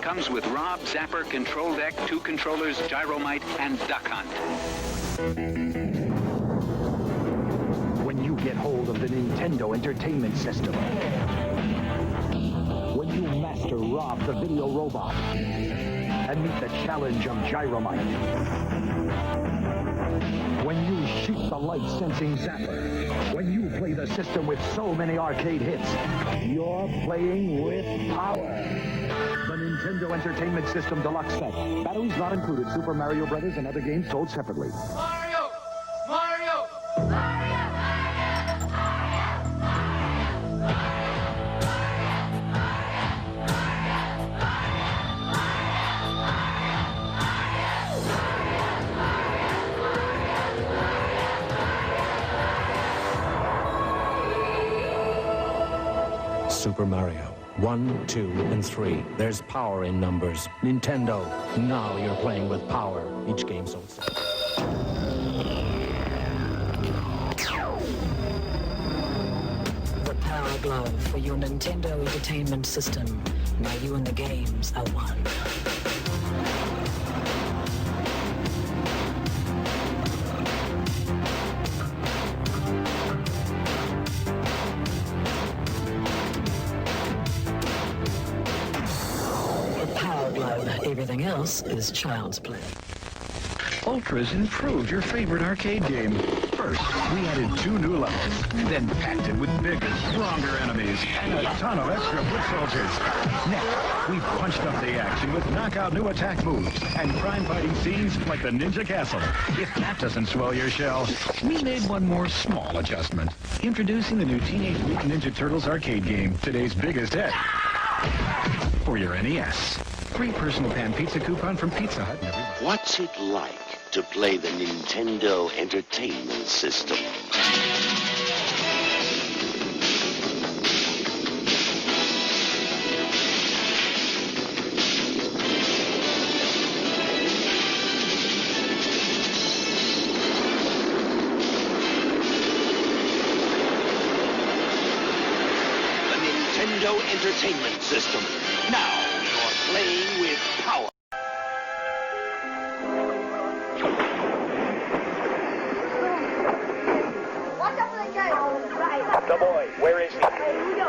Comes with Rob, Zapper, Control Deck, 2 controllers, Gyromite, and Duck Hunt. When you get hold of the Nintendo Entertainment System. When you master Rob the Video Robot. And meet the challenge of Gyromite. When you shoot the light-sensing Zapper. When you play the system with so many arcade hits. You're playing with power. The Nintendo Entertainment System Deluxe Set. Batteries not included. Super Mario Brothers and other games sold separately. Mario! Mario! Mario! Super Mario. 1, 2, and 3. There's power in numbers. Nintendo. Now you're playing with power. Each game sold. The Power Glove for your Nintendo Entertainment System. Now you and the games are one. Everything else is child's play. Ultra's improved your favorite arcade game. First, we added 2 new levels, then packed it with bigger, stronger enemies, and a ton of extra foot soldiers. Next, we punched up the action with knockout new attack moves and crime-fighting scenes like the Ninja Castle. If that doesn't swell your shell, we made one more small adjustment. Introducing the new Teenage Mutant Ninja Turtles arcade game, today's biggest hit. For your NES. Free personal pan pizza coupon from Pizza Hut. What's it like to play the Nintendo Entertainment System? The Nintendo Entertainment System. Now, playing with power. Watch out for the guy. Right. The boy, where is he? Hey, here we go.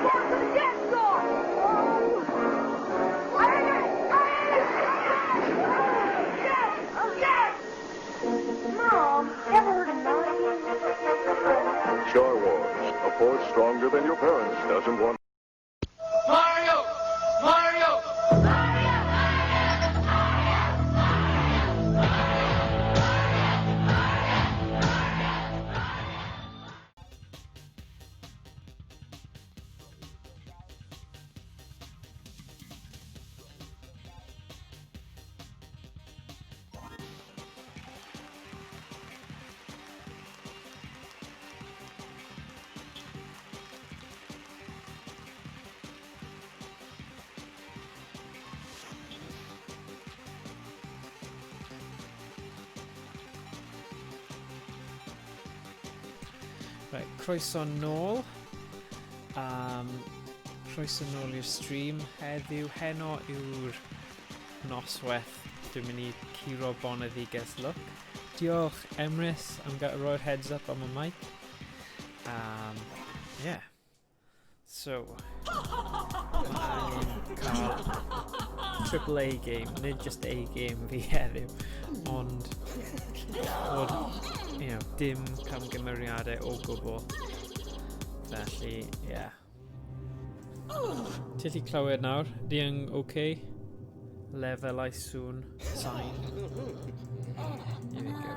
Mark to the death door. Mom, ever heard of that? Star Wars, a force stronger than your parents doesn't want. Mario! Mario! Right, croeso nôl. Croeso nôl i'r stream heddiw. Heno yw'r noswaith. Dwi'n mynd i curo Boneddiges Lwc. Diolch Emrys am roi'r heads up am y mic. Yeah. So, mae'n cael triple A game, nid just A game fi heddiw, ond o'r dim camgymeriadau o gwbl. Felly, yeah. Ti allu clywed nawr? Di yn okay? Lefelau sŵn, sain. Here we go.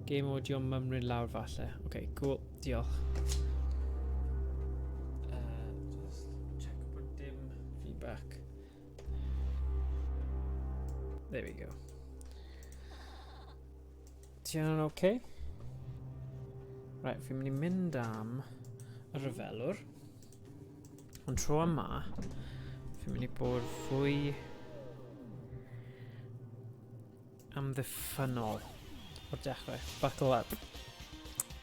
Game audio mymryd lawr falle. Okay, cool. Diolch. Just check bod dim feedback. There we go. Ti yn okay? Right, fi'n mynd I mynd am y ryfelwr. Ond tro yma, fi'n mynd I bod fwy amddiffynol o'r dechrau. Buckle up.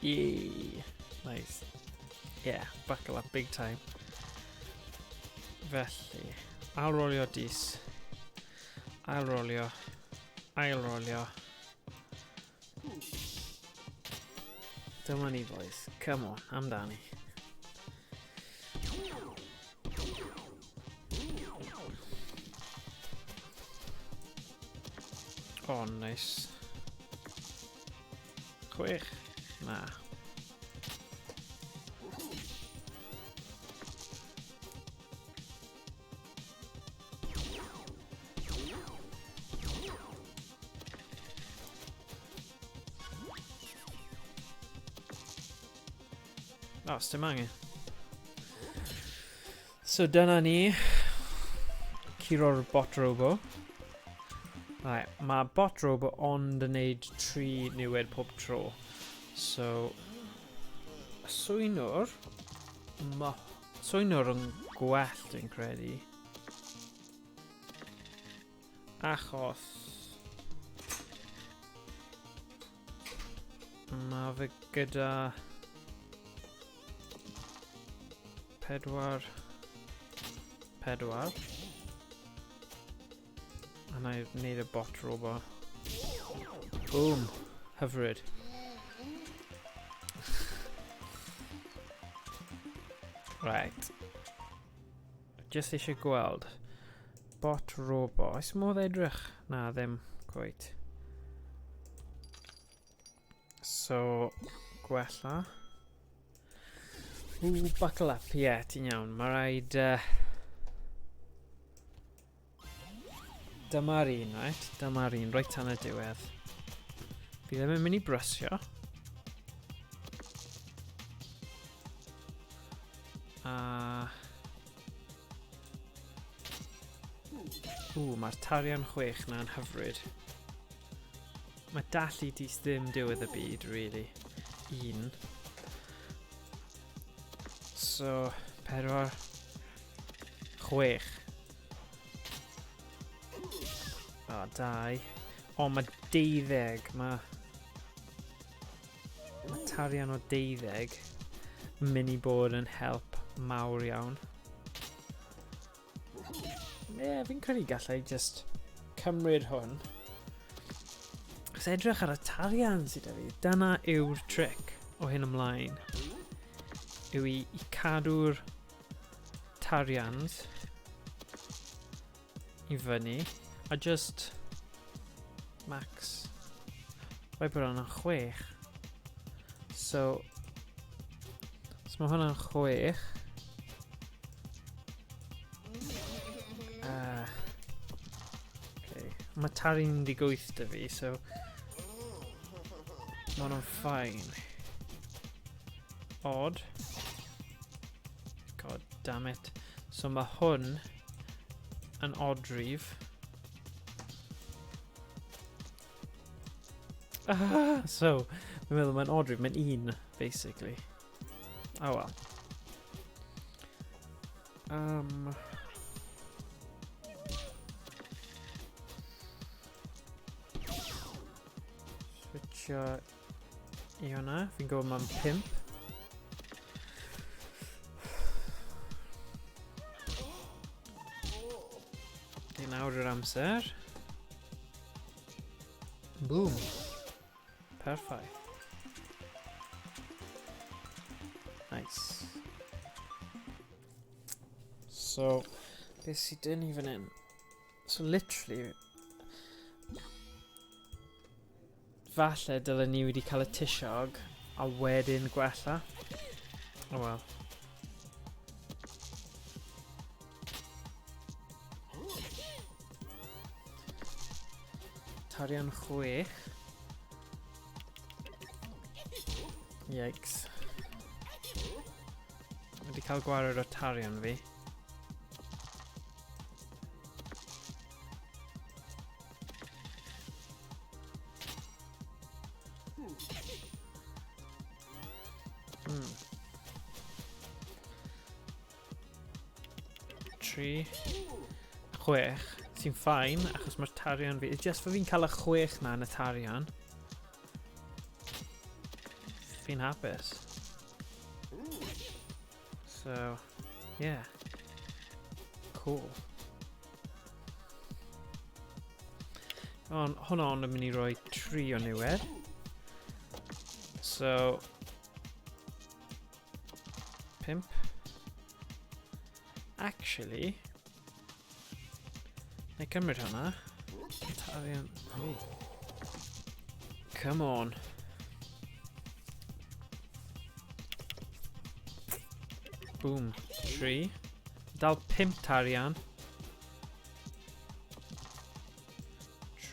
Yay! Nice. Yeah, buckle up big time. Felly, ail rolio dis. Ail rolio. Ail rolio. Dyma ni, boys. Come on, amdani. Oh, nice. 6. Na. O, dim angen. So dyna ni. Curo'r bot robo. Right, mae bot robo ond yn neud 3 niwed pob tro. So, swynwr yn gwell dwi'n credu. Achos mae fe gyda 4. A na I wneud y bot robo. Boom. Hyfryd. Right. Just eisiau gweld. Bot robo. Oes modd edrych? Na, ddim gweud. So, gwella. Buckle up. Ie, ti'n iawn. Mae rhaid... dyma'r un, right? Dyma'r un, reit tan y diwedd. Fi ddim yn mynd I brysio. Mae'r tarian 6 na'n hyfryd. Mae dallu dis ddim diwedd y byd, really. 1. So, 4. 6. O, 2. O, mae 12. Mae tarian o 12 mynd I bod yn help mawr iawn. Fi'n credu gallai just cymryd hwn. Os edrych ar y tarian sydd â fi, dyna yw'r tric o hyn ymlaen. Yw I cadw'r tarians I fyny. A just max. Rhaid bod hwnna'n 6. So, os mae hwnna'n 6. Mae tarian 18 dy fi, so mae hwnna'n fine. Odd. God damn it. So mae hwn yn oddrif. So, fi'n meddwl mae'n oddrif, mae'n 1, basically. Oh well. Switcho I hwnna, fi'n gwybod mae'n 5. Nawr yw'r amser. Boom. Perfect. Nice. So, beth sydd dyn ni fan hyn? So literally, falle dylen ni wedi cael y tisiog a wedyn gwella. Oh well. Tarian 6. Yikes. Wedi cael gwared o tarian fi. Tri. 6. Sy'n ffain, achos mae'r tarian fi... Just fe fi'n cael y 6 na yn y tarian. Fi'n hapus. So, yeah. Cool. Hwnna ond yn mynd i roi 3 o niwed. So 5. Actually, na I cymryd hwnna. Tarian. Come on. Boom. 3. Dal 5 tarian.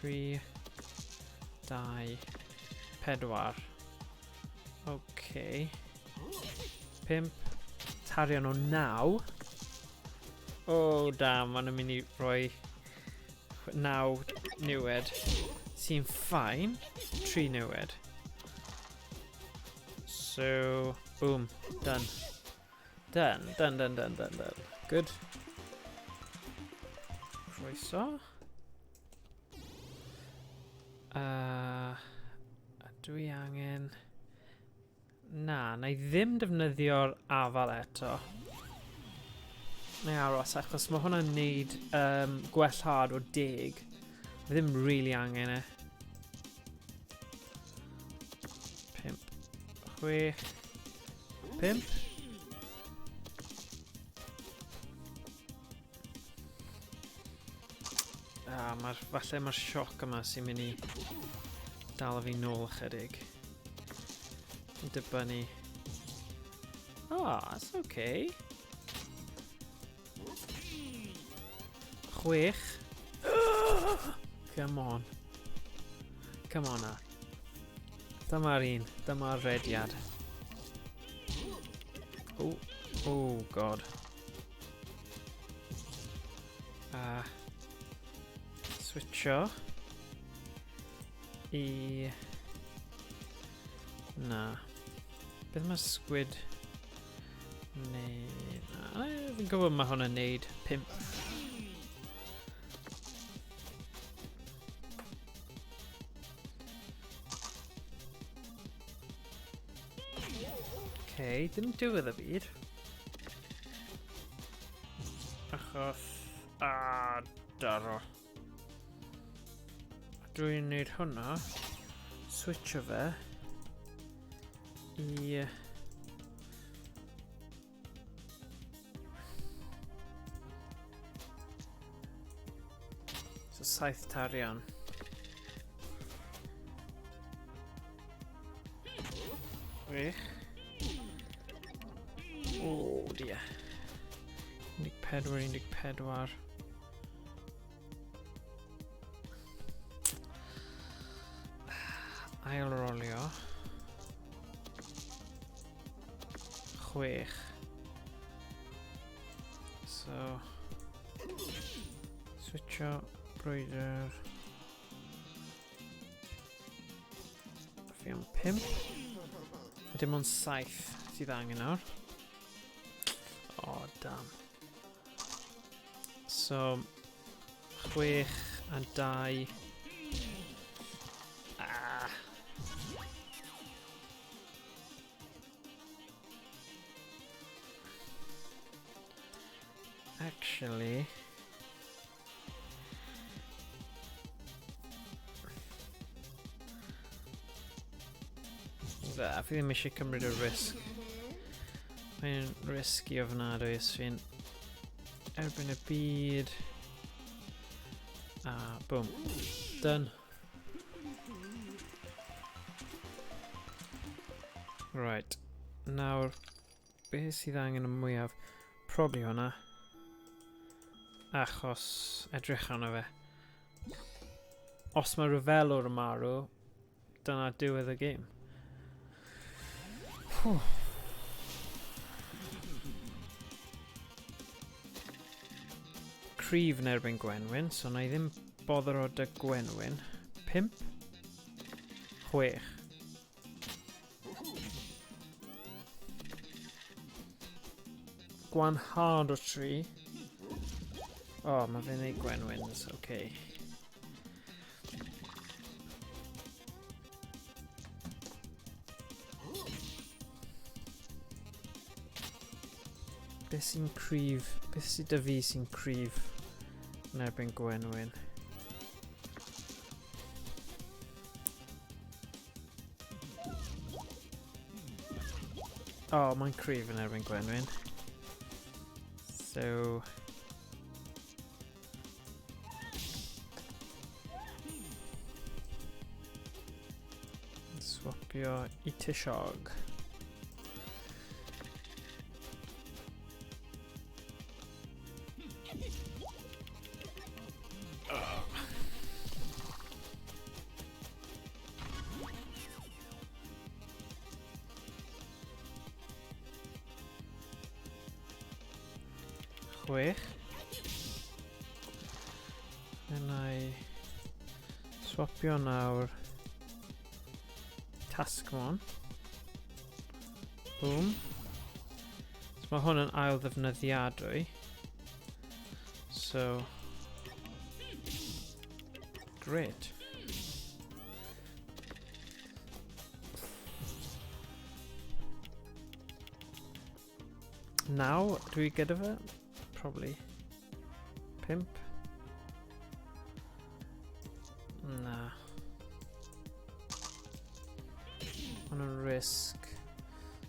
3, 2, 4. Okay. 5 tarian o 9. Oh damn, ma'n mynd i roi 9 niwed sy'n fine. 3 niwed. So, boom, done. Done. Good. Croeso. Dwi angen... Na i ddim defnyddio'r afal eto. Na i aros, achos mae hwnna'n neud gwellhad o 10. Fi ddim really angen e. 5, 6, 5. Falle mae'r sioc yma sy'n mynd i dal fi nôl chydig. I dibynnu. That's okay. 6. Come on. Come on na. Dyma'r un. Dyma'r rediad. Oh god. Switcho I... Na. Beth mae squid neud? Na, fi'n gwybod mae hwnna'n neud 5. Okay, dim diwedd y byd. Achos... daro. Dwi'n neud hwnna, switcho fe I... So 7 tarian. Wych. Oh dear. 14. Ail rolio. 6. So switcho brwydyr. Fi am 5. Dim ond 7 sydd angen nawr. Oh damn. So 6 a 2. Actually, fi ddim eisiau cymryd y risg. Mae'n risky ofnadwy os fi'n erbyn y byd. Boom. Done. Right. Nawr, beth sydd angen y mwyaf? Probably hwnna. Achos edrych arno fe. Os mae ryfelwr yn marw, dyna diwedd y gêm. Cryf yn erbyn Gwenwyn, so na I ddim bother o dy Gwenwyn. 5, 6. Gwanhad o 3. Oh, mae fe'n ei Gwenwyns, okay. Beth sy'n cryf? Beth sydd dy fi sy'n cryf yn erbyn Gwenwyn? O, mae'n cryf yn erbyn Gwenwyn. So... swapio I Tishog. Chwech. Yna I swapio nawr Tasgmon. Boom. So mae hwn yn ail ddefnyddiadwy. So... great. Now, dwi gyda fe? Probably 5. Nah. On a risk.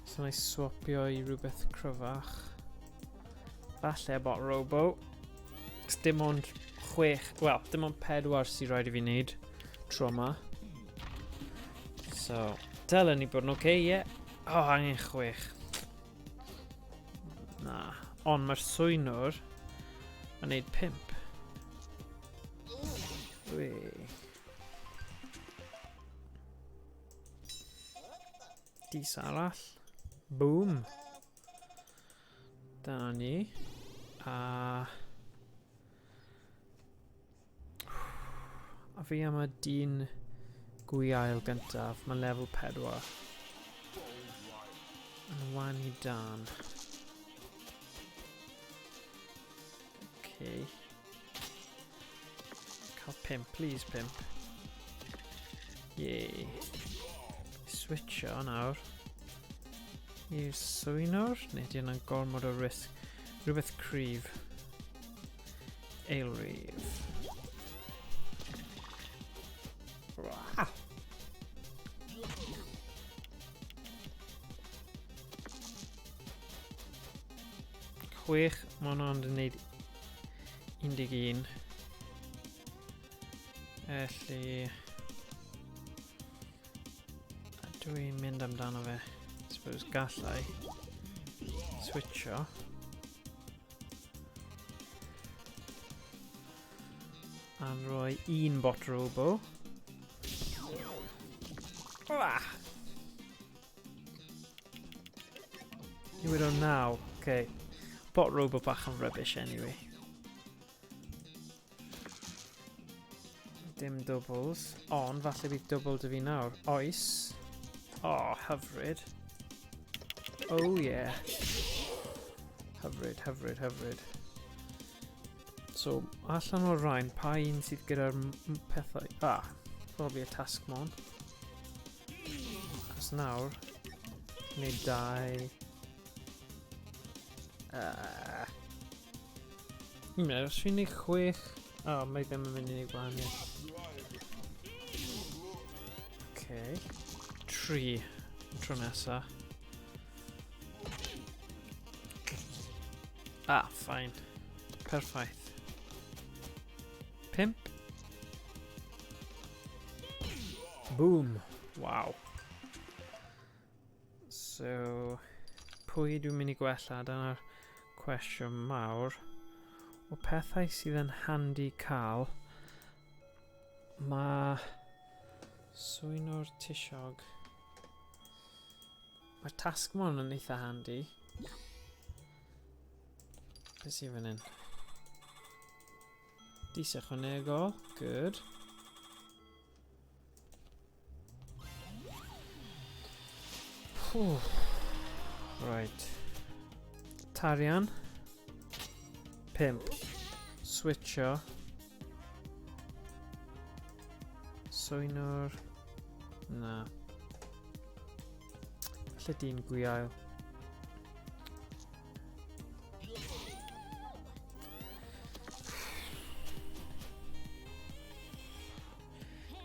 So I swapio I rhywbeth cryfach. Falle bot robo. Dim ond 6. Wel, dim ond 4 sy'n rhaid I fi wneud tro yma. So, dylen ni bod yn okay, yeah. O, angen 6. Na. Ond mae'r swynwr yn neud 5. Wee. Dis arall. Boom. Dyna ni. A fi am y dyn gwiail gyntaf. Mae lefel 4. Yn wan I dan. Okay. Cael 5, please 5. Yay. Switcho nawr. I'r swynwr, neu di yna'n gormod o risg. Rhywbeth cryf. Eilrif. Wow. Chwech, mae hwnna ond yn neud 11. Felly... dwi'n mynd amdano fe. I suppose gallai switcho. A rhoi 1 bot robo. You would on now. Okay. Bot robo bach yn rubbish anyway. Dim doubles. On, falle bydd double dy fi nawr. Oes. Oh, hyfryd. Oh yeah. Hyfryd, hyfryd, hyfryd. So, allan o'r Rhan, pa un sydd gyda'r pethau... Ah, probably a Tasgmon. Cos nawr, neu 2... os fi'n neud 6... Oh, mae ddim yn mynd I neud gwahaniaeth. Okay. 3 tro nesa. Ah, fine. Perffaith. 5. Boom. Wow. So, pwy dwi'n mynd I gwella? Dyna'r cwestiwn mawr. O pethau sydd yn handi cael, mae swynwr tishog. Mae Tasgmon yn eitha handi. Beth sydd fan hyn? Dis ychwanegol, good. Right. Tarian. 5. Switcho. Swynwr. Na. Falle dyn gwiail.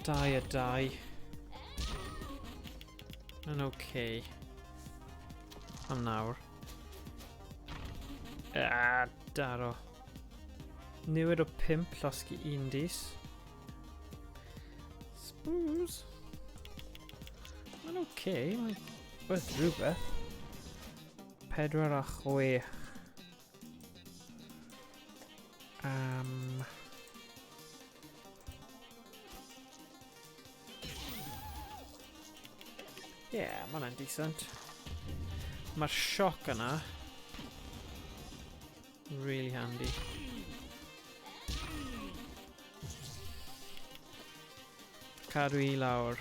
Dau a dau. Yn okay. Am nawr. Daro. Newid o 5 llosgi 1 dis. Suppose. Mae'n okay. Mae'n werth rhywbeth. 4 a 6. Yeah, ma' hwnna'n decent. Mae'r sioc yna really handy. Cadw I lawr.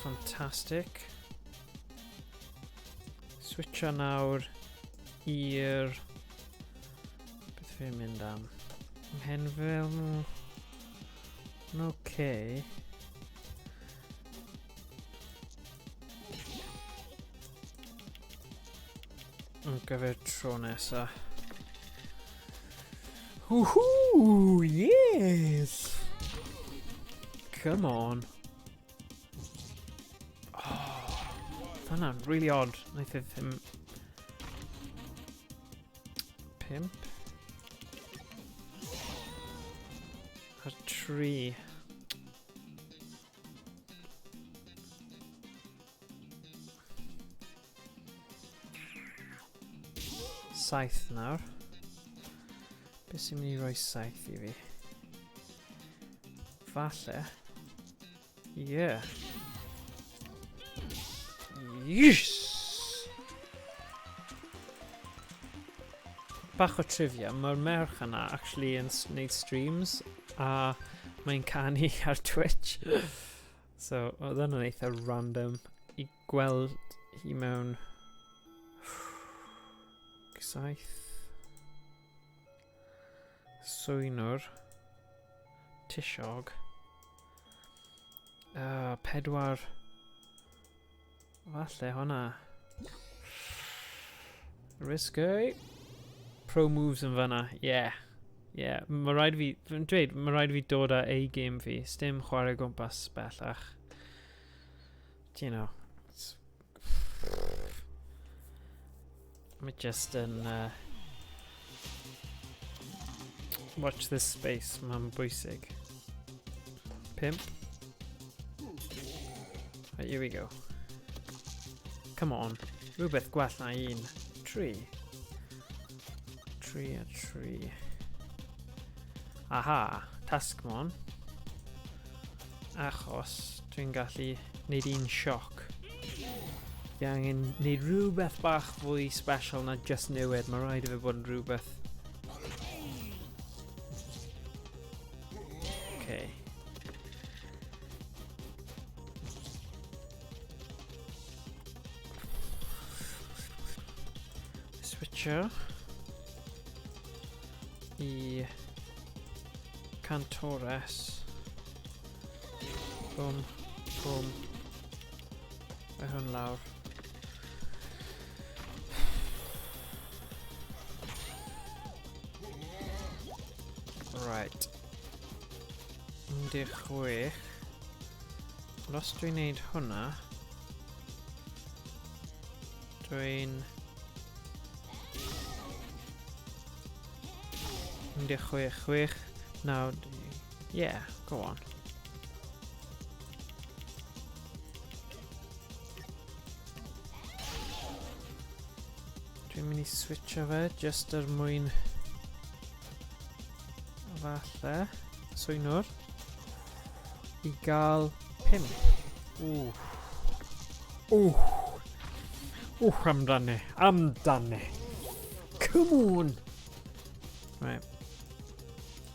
Fantastic. Switcho nawr i'r... Beth fi'n mynd am? Mhenfil... Yn okay. Yn gyfer tro nesa. Woohoo! Yes! Come on. Oh, hwnna'n really odd. Naeth ddim... 5. A 3. Saith nawr. Beth sy'n mynd I roi 7 I fi? Falle. Yeah. Yes! Bach o trivia, mae'r merch yna actually yn neud streams a mae'n canu ar Twitch. So, oedd yna'n eitha random I gweld hi mewn 7. Swynwr. Tisiog. 4. Falle hwnna. Risky. Pro moves yn fanna. Yeah. Yeah. Mae rhaid fi... Fy'n dweud, mae rhaid fi dod â A-game fi. Sdim chwarae gwmpas bellach. You know. Mae just yn... watch this space. Mae'n bwysig. 5. Right, here we go. Come on. Rhywbeth gwell na 1. 3. 3 a 3. Aha. Task mon. Achos dwi'n gallu neud 1 sioc. Fi angen neud rhywbeth bach fwy special na just newid. Mae rhaid I fe bod yn rhywbeth. Okay. Switcher. I Cantores. Boom, boom. Mae hwn lawr. Right. 16. Os dwi'n neud hwnna, dwi'n... 16. Now, yeah, go on. Dwi'n mynd I switcho fe, just mwyn... Falle. Swynwr. I gael 5. Amdane. Amdane. Come on. Right.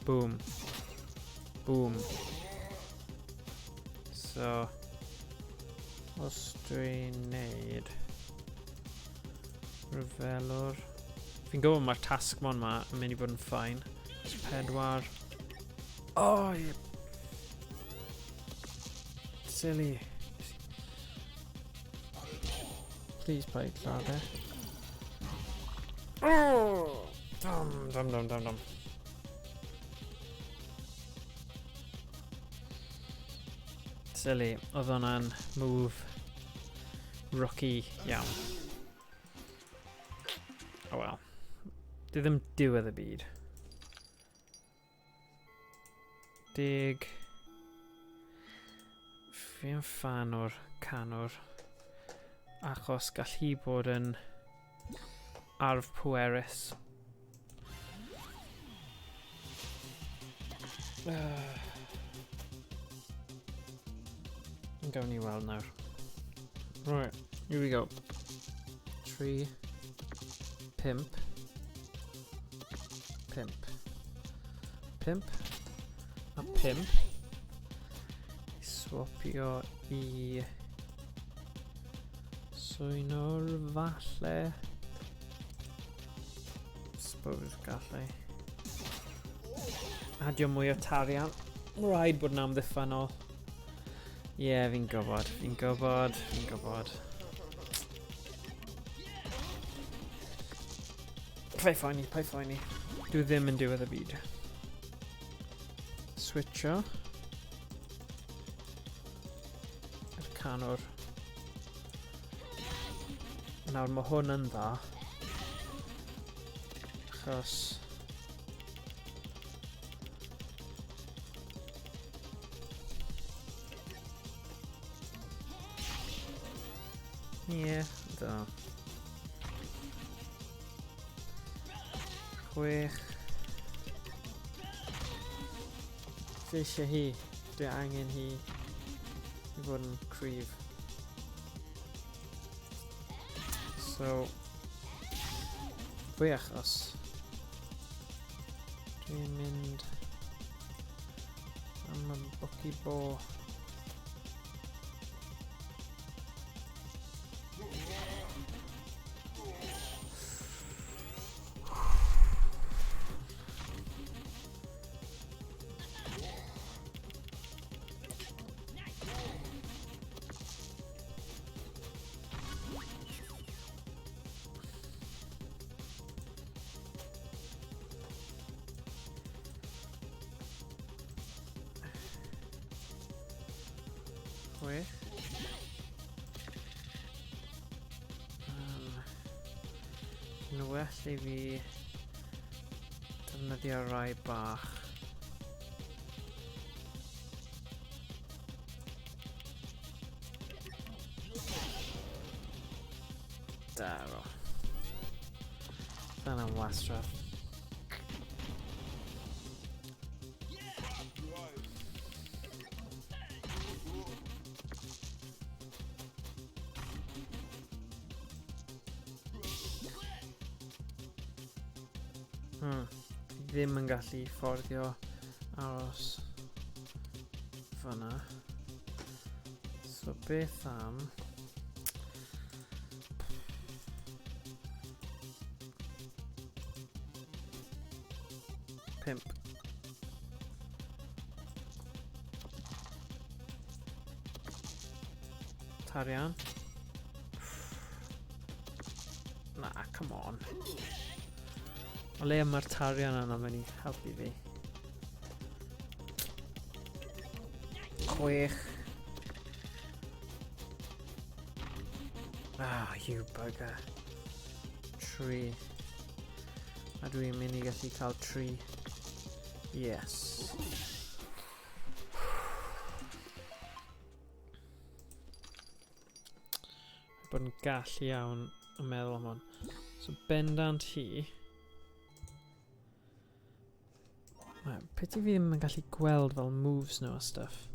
Boom. Boom. So, os dwi'n neud Revelwr. Fi'n gwybod mae'r task mon ma yn mynd I bod yn fine. 4. Oh, yeah. Silly. Please play louder. Oh! Dum. Silly. Oedd hwnna'n move rookie iawn. Oh well. Di ddim diwedd y byd. Dig. Fi'n fan o'r canwr. Achos gall hi bod yn arf pwerus. Gawn ni weld nawr. Right, here we go. 3, 5, 5, 5, a 5. Swapio I swynwr falle. Suppose gallai. Adio mwy o tarian. Rhaid bod yn amddiffynol. Ie, fi'n gwybod. Fi'n gwybod. Pai ffaini. Dwi ddim yn diwedd y byd. Switcho. Yr canwr. Nawr mae hwn yn dda. Achos... Ie, da. 6. Fi eisiau hi. Dwi angen hi i fod yn cryf. So, fwy achos dwi'n mynd am y bwci bo. Yn well I fi defnyddio rai bach. Daro. Dyna'n wastraff. Ddim yn gallu fforddio aros fyna. So beth am... Pimp. Tarian. Nah, come on. O le mae'r tarian yna mynd i helpu fi. 6. Ah, you bugger. 3. A dwi'n mynd i gallu cael 3. Yes. Bod yn gall iawn yn meddwl am hwn. So bendant hi. Peti fi ddim yn gallu gweld fel moves nhw a stuff.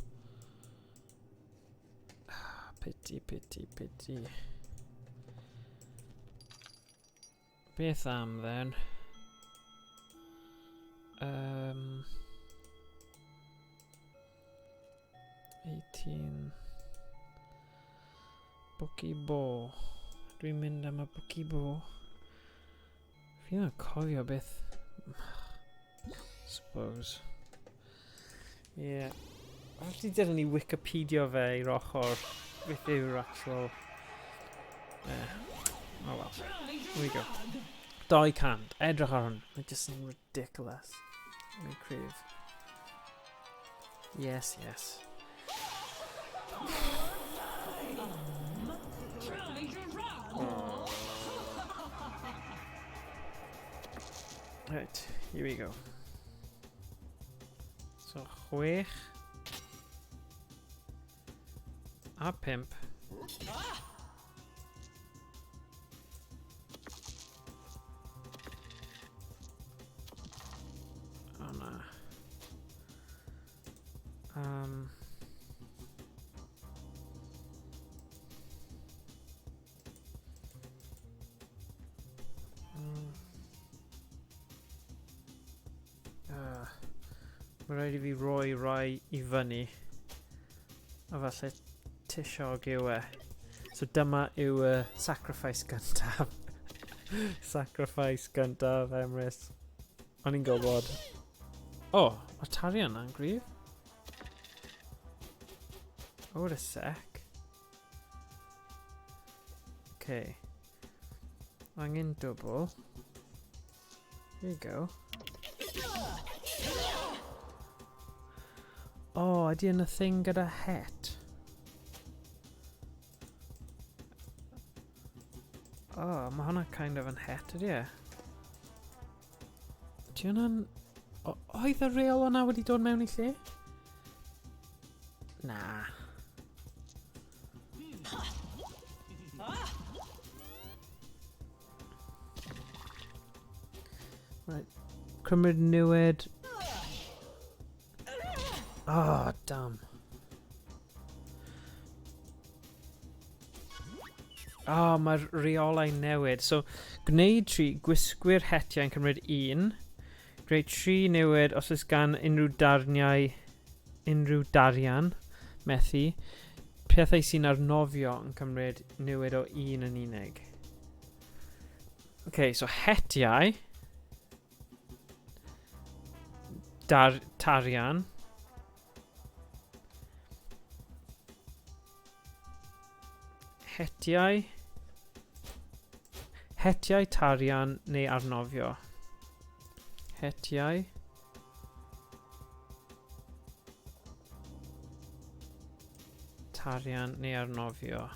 Pity. Beth am then? 18. Bwci bo. Dwi'n mynd am y bwci bo. Fi ddim yn cofio beth. Suppose. Yeah. Actually didn't ni Wikipedia fe i'r ochr beth yw'r actual... Oh well. Here we go. 200. Edrych ar hwn. Mae'n just yn ridiculous. Mae'n cryf. Yes. Right, here we go. So 6 a 5. Oh no. Mae rhaid I fi roi rai I fyny a falle tisiog yw e. So dyma yw y sacrifice gyntaf. Sacrifice gyntaf Emrys. O'n i'n gwybod. O, o tarian na'n gryf? Hold a sec. Okay. Angen double. Here you go. Oh, ydy yn y thing gyda het. Oh, mae hwnna kind of yn het, ydy e? Ydy hwnna'n... Oedd y reol o'na wedi dod mewn I lle? Na. Right. Cymryd niwed. Oh, damn. Oh, mae'r reolau newid. So, gwneud 3, gwisgwyr hetiau'n cymryd 1. Gwneud 3 newid os oes gan unrhyw darian methu. Pethau sy'n arnofio yn cymryd newid o 1 yn unig. Okay, so hetiau. Tarian. Hetiau. Hetiau, tarian neu arnofio. Hetiau. Tarian neu arnofio.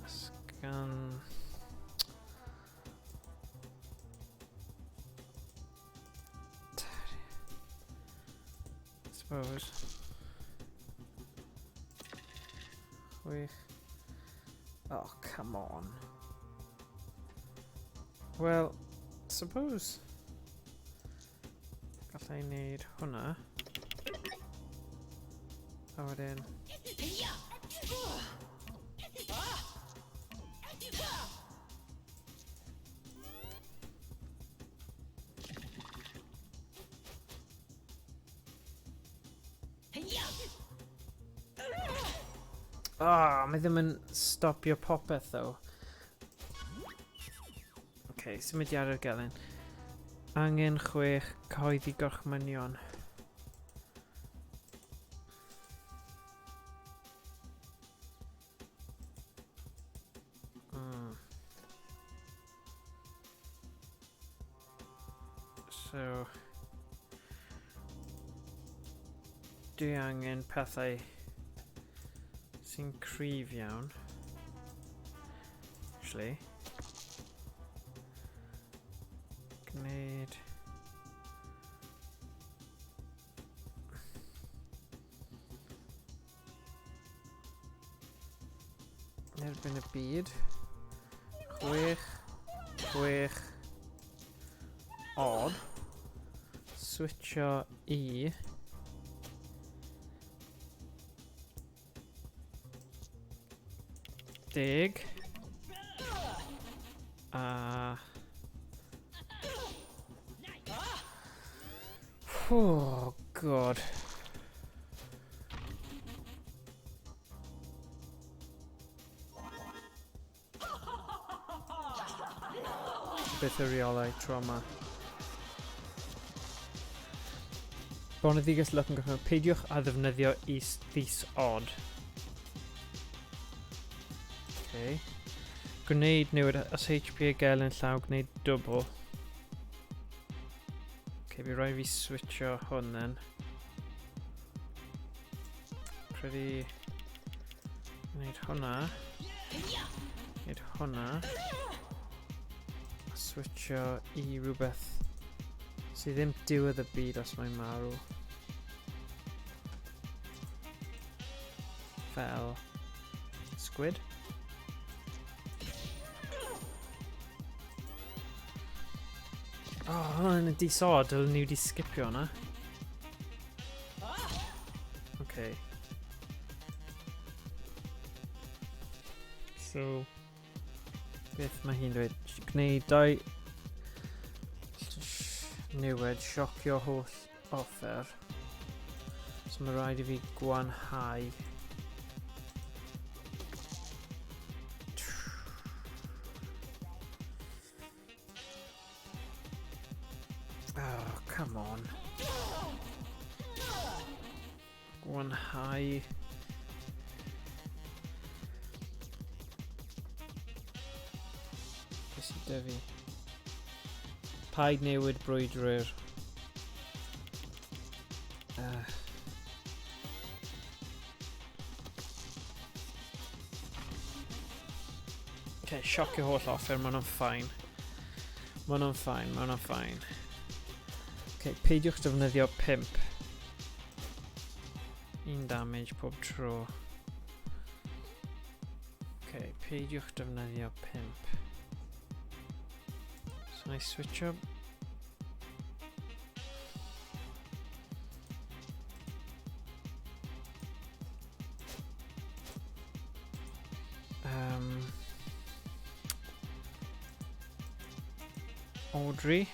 Sgan... Suppose. Oh, come on. Well, suppose gallai wneud hwnna. A wedyn... Ah, mae ddim yn stopio popeth though. Okay, symudiad ar gelen. Angen 6 coeddi gorchmynion. So... Dwi angen pethau sy'n cryf iawn. Actually. Gwneud... Erbyn y byd. 6 odd. Switcho I. Dig. Oh god. Beth y reolau tro yma. Boneddiges Lwc yn gychwyn. Peidiwch a ddefnyddio is odd. Okay. Gwneud newid os HP y gel yn llaw, gwneud double. Okay, fi roi fi switcho hwn then. credu wneud hwnna. Wneud hwnna. Switcho I rhywbeth sydd ddim diwedd y byd os mae'n marw. Fel squid. Oh, hwnna'n y disod, dylwn ni wedi skipio hwnna. Okay. So, beth mae hi'n dweud? Gwneud 2 niwed, siocio holl offer. So mae rhaid I fi gwanhau. Oh, come on. Gwanhau. Beth sydd 'da fi? Paid newid brwydwyr. Okay, siocio holl offer, ma' nhw'n fine. Ma' nhw'n fine, ma' nhw'n fine. Okay, peidiwch defnyddio 5. 1 damage pob tro. Okay, peidiwch defnyddio 5. So I switch up. Audrey.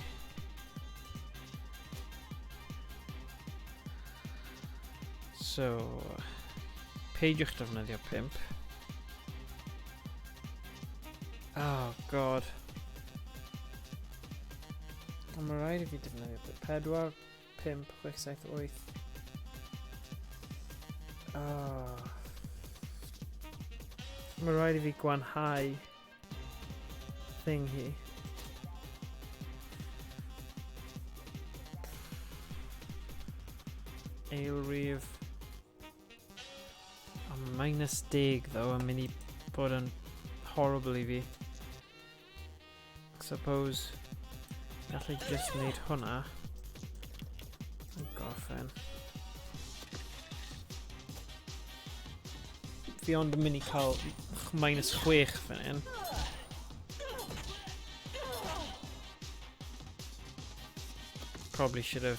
So, peidiwch defnyddio 5. Oh god. Ond mae rhaid I fi defnyddio 4, 5, 6, 7, 8. Mae rhaid I fi gwanhau thing hi. Eilrif. Minus 10 though yn mynd I bod yn horrible I fi. I suppose gallai just wneud hwnna yn gorffen. Fi ond yn mynd I cael minus 6 fan hyn. Probably should have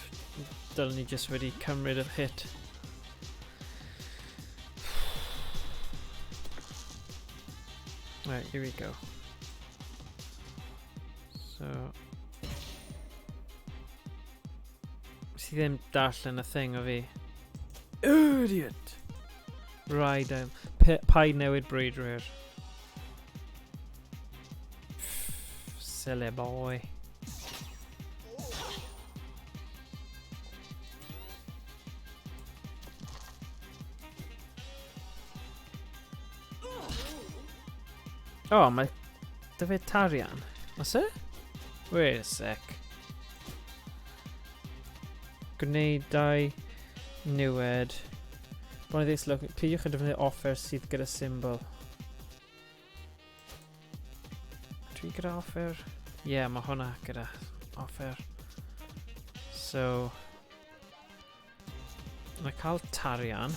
dylwn ni just wedi cymryd y hit. Right, here we go. So, si ddim darllen y thing o fi. Idiot! Right, paid newid brwydwyr. Silly boy. Oh, mae dy fe tarian. Oes e? Wait a sec. Gwneud 2 niwed. Boneddiges Lwc. Peidiwch yn defnyddio offer sydd gyda symbol. Dwi gyda offer? Yeah, mae hwnna gyda offer. So, mae cael tarian.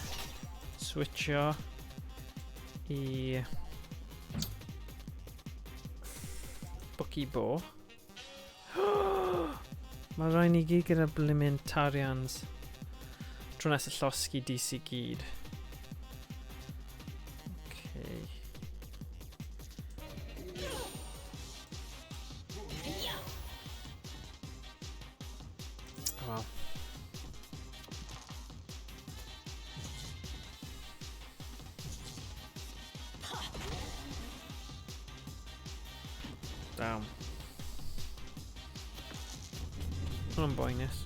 Switcho I Bucky Bo. Mae rhaid ni gyd gyda blimin tarians. Tro nes y llosgi Dicey gyd. Okay. Well. Damn. I'm buying this.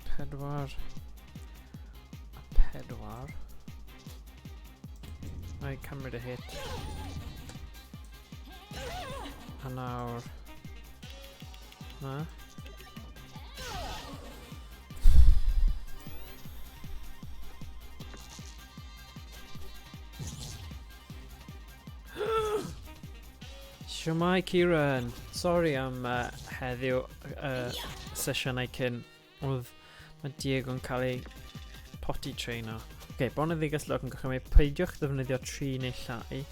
Pedwar. A pedwar. Rhaid cymryd y hit. A nawr... Na? Shwmai Kieran, sorry am heddiw sesiynau cyn oedd mae Diego yn cael ei potty trainer. Boneddiges Lwc yn gychwyn peidiwch ddefnyddio 3 neu llai.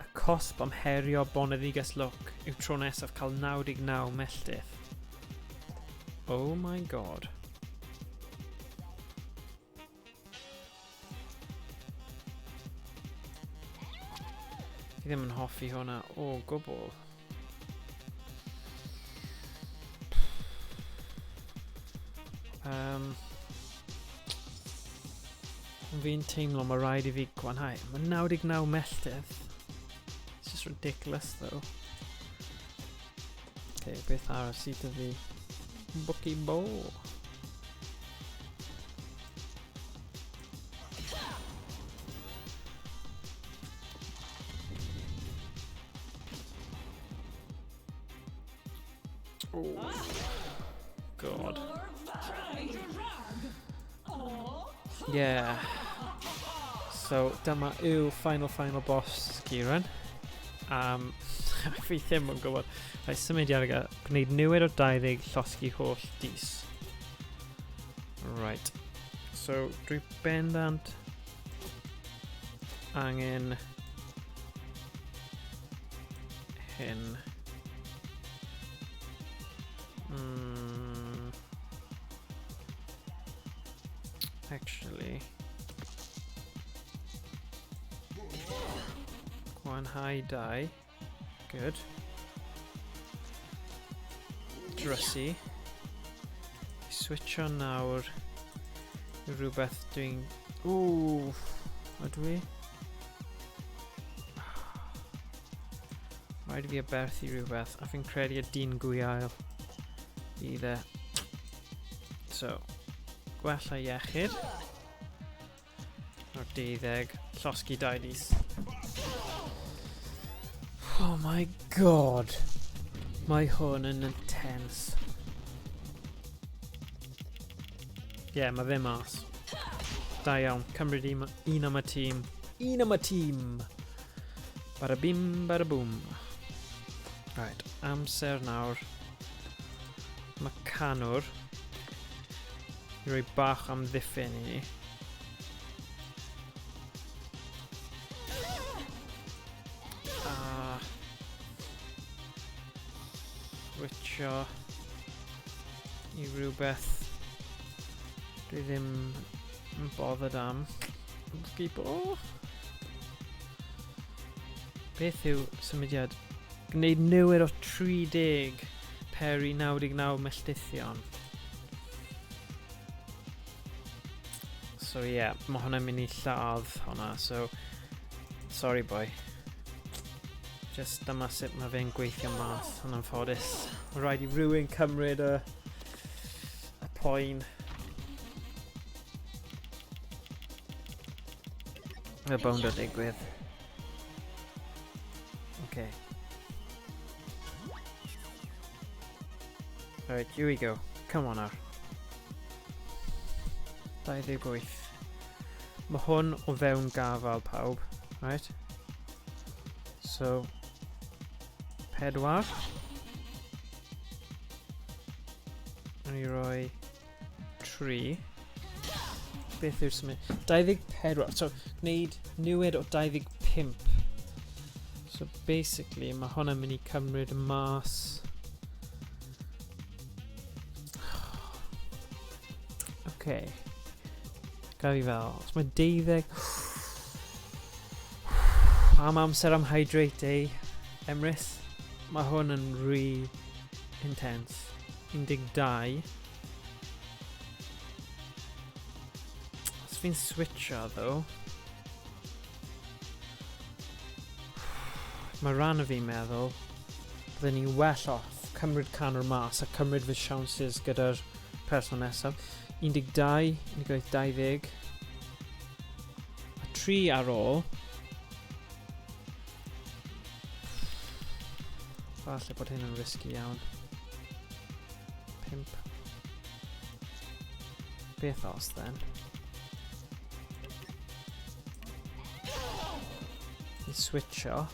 Y cosb am herio Boneddiges Lwc yw tro nesaf cael 99 melltith. Oh my god. Fi ddim yn hoffi hwnna o gwbl. Fi'n teimlo mae rhaid I fi gwanhau. Mae 99 melltith. It's just ridiculous though. Beth arall sydd â fi? Bwci bo. Oh, God. Yeah. So, dyma yw final boss Kieran. Fi ddim yn gwybod. Rhaid symud i'r gwneud niwed o 20 llosgi holl dis. Right. So, dwi bendant angen hyn. Actually, gwanhau 2. Good. Dicey. Switch on nawr I rhywbeth dwi'n... Ooh, ydw I? Rhaid I fi aberthu rhywbeth, a fi'n credu y dyn gwiael bydd e. So, gwella iechyd. O'r 12, llosgi 2 dis. Oh my god. Mae hwn yn intense. Mae fe mas. Da iawn, cymryd un am y tîm. Un am y tîm! Bada bim, bada boom. Right, amser nawr. Mae canwr. I roi bach am ddiffyn I ni. Switcho I rhywbeth dwi ddim yn bothered am. Beth yw symudiad? Gwneud niwed o 30 peri 99 melltithion. So mae hwnna'n mynd I lladd hwnna, so sorry boy. Just dyma sut mae fe'n gweithio mas, yn anffodus. Mae rhaid I rhywun cymryd y poen. Mae bound o digwydd. Okay. Alright, here we go. Come on now. 28. Mae hwn o fewn gafal pawb, right? So, 4. A ni roi 3. Beth yw'r symud? 24. So, gwneud niwed o 25. So, basically, mae hwnna'n mynd I cymryd y mas. Okay. Gaf I fel, os mae 12... Am amser am hydrate Emrys. Mae hwn yn intense. 12. Os fi'n switcho, though. Mae Rhan o fi'n meddwl bydden ni well off cymryd canwr mas a cymryd fy siawnsys gyda'r person nesaf. 12, 20, a 3 ar ôl. Falle bod hyn yn risky iawn. 5. Beth os then? I switcho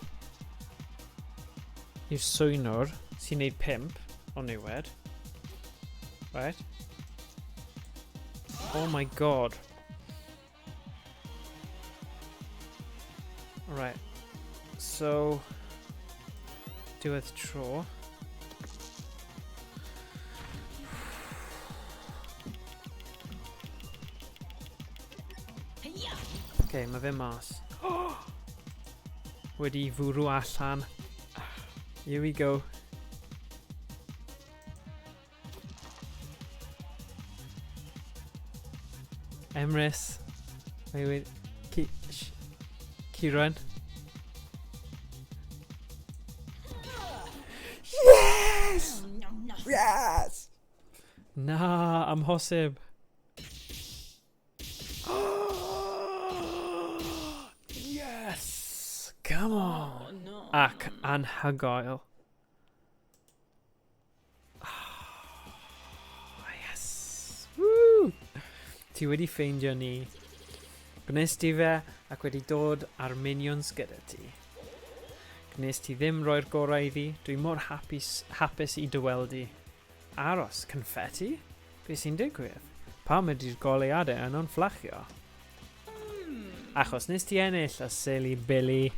i'r swynwr sy'n neud 5 o niwed. Right? Oh my god. Right. So diwedd tro. Okay, mae fe mas. Wedi fwrw allan. Here we go. Emrys. Wait. Ciron. Yes! Yes! Na, amhosib. Yes! Come on! No. Ac anhygoel. Yes! Woo! Ti wedi ffeindio ni. Gwnes ti fe ac wedi dod ar minions gyda ti. Gwnes ti ddim roi'r gorau iddi, dwi mor hapus I dy weld di. Aros, confetti? Be sy'n digwydd? Pam ydy'r goleuadau yn onfflachio? Achos nes ti ennill y silly Billy,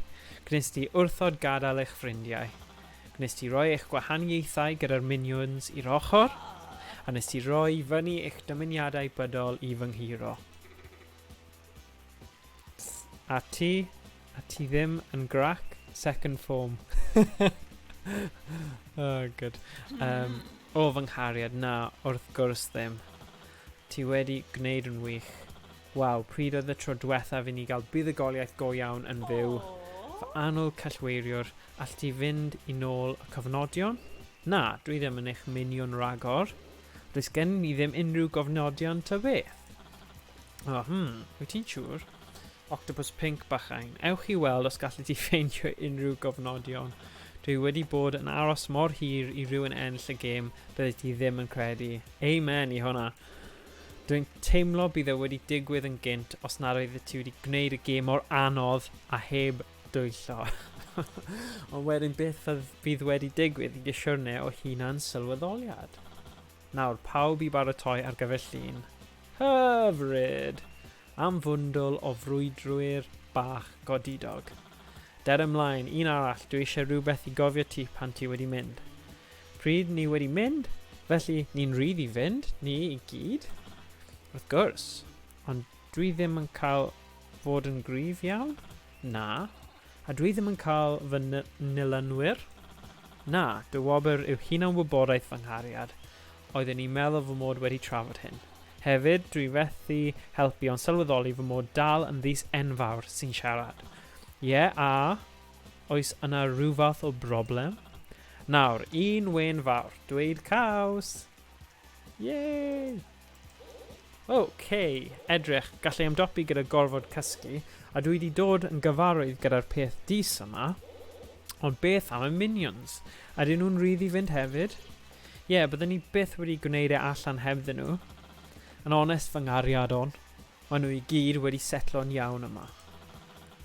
gwnes ti wrthod gadael eich ffrindiau. Gwnes ti roi eich gwahaniaethau gyda'r minions i'r ochr, a nes ti roi fyny eich dymuniadau bydol I fy nghiro. A ti ddim yn grac second form. Oh, good. O fy nghariad, na, wrth gwrs ddim. Ti wedi gwneud yn wych. Waw, pryd oedd y tro diwethaf I ni gael buddugoliaeth go iawn yn fyw. Fy annwyl cellweiriwr, all ti fynd I nôl y cofnodion? Na, dwi ddim yn eich minion ragor. Does gen ni ddim unrhyw gofnodion ta beth. O, wyt ti'n siŵr? Octopus Pink bachain, ewch I weld os gallu ti ffeindio unrhyw gofnodion. Dwi wedi bod yn aros mor hir I rhywun ennill y gêm bydde ti ddim yn credu. Amen I hwnna. Dwi'n teimlo bydd wedi digwydd yn gynt os nad oedd ti wedi gwneud y gêm mor anodd a heb dwyllo. Ond wedyn beth fydd wedi digwydd I gisiwrnau o hunan sylweddoliad. Nawr, pawb I baratoi ar gyfer llun. Hyfryd! Am fwndwl o frwydrwyr bach godidog. Der ymlaen, un arall, dwi eisiau rhywbeth I gofio ti pan ti wedi mynd. Pryd ni wedi mynd? Felly, ni'n rhydd I fynd, ni I gyd. Wrth gwrs, ond dwi ddim yn cael fod yn gryf iawn? Na. A dwi ddim yn cael fy nilynwyr? Na, dy wobr yw hunan wybodaeth fy nghariad. Oedden ni'n meddwl fy mod wedi trafod hyn. Hefyd, dwi fethu helpu ond sylweddoli fy mod dal yn ddys enfawr sy'n siarad. Ie, a oes yna rhyw fath o broblem? Nawr, un wen fawr, dweud caws. Yay! OK, edrych, gallai ymdopi gyda gorfod cysgu, a dwi wedi dod yn gyfarwydd gyda'r peth dis yma, ond beth am y minions? Ydyn nhw'n rhydd I fynd hefyd? Ie, byddwn ni byth wedi gwneud e allan hebddyn nhw. Yn onest fy nghariad on, maen nhw I gyd wedi setlo'n iawn yma.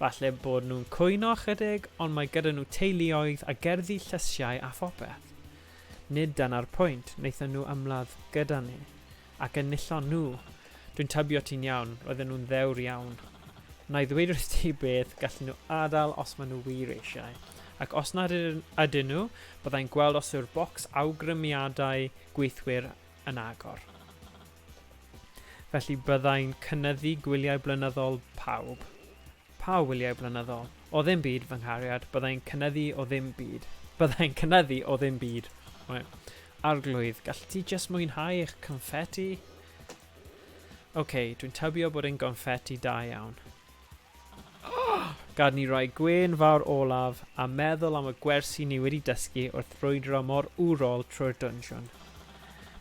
Falle bod nhw'n cwyno chydig, ond mae gyda nhw teuluoedd a gerddi llysiau a phopeth. Nid dyna'r pwynt, wnaethon nhw ymladd gyda ni, ac enillon nhw. Dwi'n tybio ti'n iawn, roedden nhw'n ddewr iawn. Na I ddweud wrth ti beth, gallen nhw adael os maen nhw wir eisiau. Ac os nad ydyn nhw, byddai'n gweld os yw'r bocs awgrymiadau gweithwyr yn agor. Felly byddai'n cynyddu gwyliau blynyddol pawb. Pa wyliau blynyddol? O ddim byd fy nghariad, byddai'n cynyddu o ddim byd. Byddai'n cynyddu o ddim byd. Arglwydd, gall ti jyst mwynhau eich confetti? OK, dwi'n tybio bod e'n confetti da iawn. Gad ni roi gwên fawr olaf a meddwl am y gwersi ni wedi dysgu wrth frwydro mor wrol trwy'r dwnsiwn.